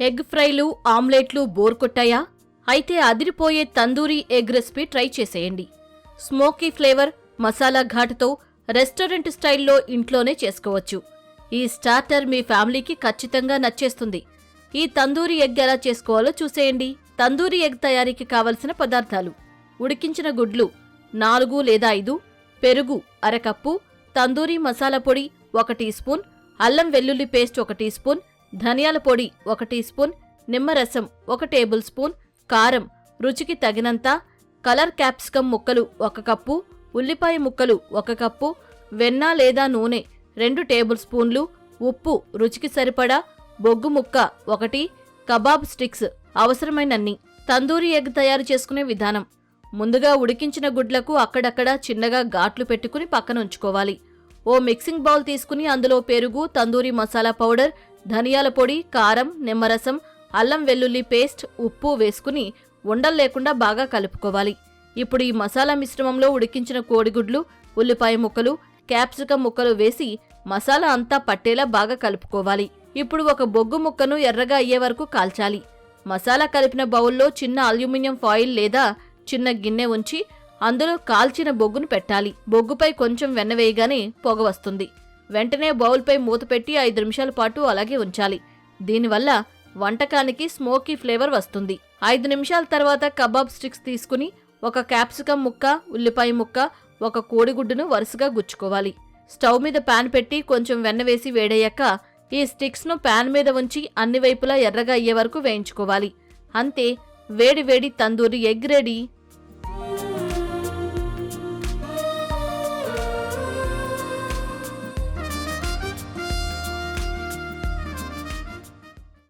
Egg ఫ్రైలు, ఆమ్లెట్లు bore కొట్టాయా? అయితే అదిరిపోయే తందూరీ ఎగ్ రెసిపీ ట్రై చేసేయండి. స్మోకీ ఫ్లేవర్, మసాలా ఘాటుతో రెస్టారెంట్ స్టైల్లో ఇంట్లోనే చేసుకోవచ్చు. ఈ స్టార్టర్ మీ ఫ్యామిలీకి ఖచ్చితంగా నచ్చేస్తుంది. ఈ తందూరీ ఎగ్ ఎలా చేసుకోవాలో చూసేయండి. తందూరీ ఎగ్ తయారీకి కావలసిన పదార్థాలు: ఉడికించిన గుడ్లు 4 లేదా 5, పెరుగు అర కప్పు, తందూరీ మసాలా పొడి 1 టీ స్పూన్, అల్లం వెల్లుల్లి పేస్ట్ 1 టీ స్పూన్, ధనియాల పొడి 1 టీ స్పూన్, నిమ్మరసం 1 టేబుల్ స్పూన్, కారం రుచికి తగినంత, కలర్ క్యాప్సికమ్ ముక్కలు 1 కప్పు, ఉల్లిపాయ ముక్కలు 1 కప్పు, వెన్న లేదా నూనె 2 టేబుల్ స్పూన్లు, ఉప్పు రుచికి సరిపడా, బొగ్గు ముక్క 1, కబాబ్ స్టిక్స్ అవసరమైనన్ని. తందూరీ ఎగ్ తయారు చేసుకునే విధానం: ముందుగా ఉడికించిన గుడ్లకు అక్కడక్కడ చిన్నగా ఘాట్లు పెట్టుకుని పక్కన ఉంచుకోవాలి. ఓ మిక్సింగ్ బౌల్ తీసుకుని అందులో పెరుగు, తందూరీ మసాలా పౌడర్, ధనియాల పొడి, కారం, నిమ్మరసం, అల్లం వెల్లుల్లి పేస్ట్, ఉప్పు వేసుకుని ఉండలు లేకుండా బాగా కలుపుకోవాలి. ఇప్పుడు ఈ మసాలా మిశ్రమంలో ఉడికించిన కోడిగుడ్లు, ఉల్లిపాయ ముక్కలు, క్యాప్సికమ్ ముక్కలు వేసి మసాలా అంతా పట్టేలా బాగా కలుపుకోవాలి. ఇప్పుడు ఒక బొగ్గు ముక్కను ఎర్రగా అయ్యే వరకు కాల్చాలి. మసాలా కలిపిన బౌల్లో చిన్న అల్యూమినియం ఫాయిల్ లేదా చిన్న గిన్నె ఉంచి అందులో కాల్చిన బొగ్గును పెట్టాలి. బొగ్గుపై కొంచెం వెన్న వేయగానే పొగ వస్తుంది. వెంటనే బౌల్పై మూత పెట్టి 5 నిమిషాల పాటు అలాగే ఉంచాలి. దీనివల్ల వంటకానికి స్మోకీ ఫ్లేవర్ వస్తుంది. 5 నిమిషాల తర్వాత కబాబ్ స్టిక్స్ తీసుకుని ఒక క్యాప్సికమ్ ముక్క, ఉల్లిపాయ ముక్క, ఒక కోడిగుడ్డును వరుసగా గుచ్చుకోవాలి. స్టవ్ మీద పాన్ పెట్టి కొంచెం వెన్న వేసి వేడయ్యాక ఈ స్టిక్స్ను పాన్ మీద ఉంచి అన్ని వైపులా ఎర్రగా అయ్యే వరకు వేయించుకోవాలి. అంతే, వేడి వేడి తందూరి ఎగ్ రెడీ.